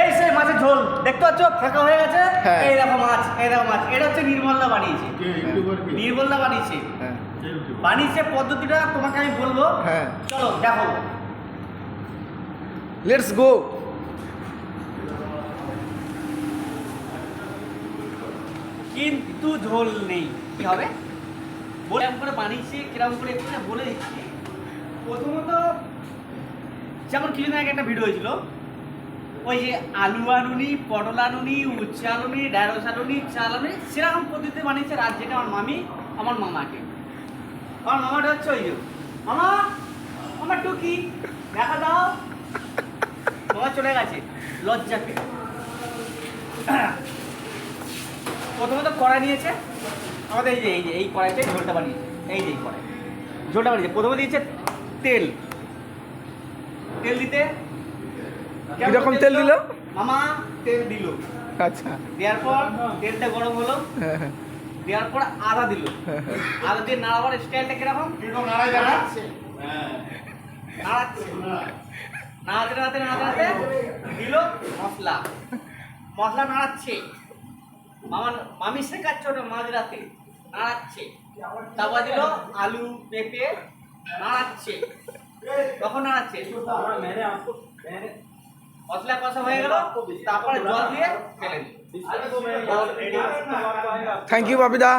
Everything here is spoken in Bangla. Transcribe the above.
এই সেই মাছের ঝোল দেখতে পাচ্ছ ফাঁকা হয়ে গেছে। হ্যাঁ। এইরকম মাছ এটা হচ্ছে নির্মলদা বানিয়েছে। নির্মলদা বানিয়েছে। হ্যাঁ বানিয়েছে পদ্ধতিটা তোমাকে আমি বলবো। হ্যাঁ চলো দেখো। Let's go. কিন্তু ঝোল নেই, কি হবে বলে করে বানিয়েছে কিরকম করে একটু বলে দিচ্ছি। প্রথমত যেমন কিছুদিন আগে একটা ভিডিও হয়েছিল, ওই যে আলু আনুনি, পটল আনুনি, উচ্ছে আনুনি, ঢেঁড়স আনুনি, চাল আনুনি, সেরকম পদ্ধতিতে বানিয়েছে রাত যেটা আমার মামি আমার মামাকে। আমার মামাটা হচ্ছে ওই যে মামা আমার টুকি দেখা দাও, মামা চলে গেছে লজ্জাকে। প্রথমত কড়াই নিয়েছে আমাদের, এই কড়াইতে ঝোলটা বানিয়েছে। এই যে এই কড়াই ঝোলটা বানিয়েছে। প্রথমে দিয়েছে তেল দিতে। কিরকম তেল দিল? মামা তেল দিল। আচ্ছা। দেওয়ার পর তেলটা গরম হলো, দেওয়ার পর আদা দিল। আদা দিয়ে নাড়াবার স্টাইলটা কিরকম? নাড়াচ্ছে নাড়াতে নাড়াতে দিল মশলা নাড়াচ্ছে। মামি শেখাচ্ছে ওটা মাঝরাতে নাড়াচ্ছে। তারপর দিল আলু পেঁপে নাড়াচ্ছে। তখন নাড়াচ্ছে মশলা কষা হয়ে গেল, তারপরে জল দিয়ে ফেলে দিল। Thank you বাপিদা।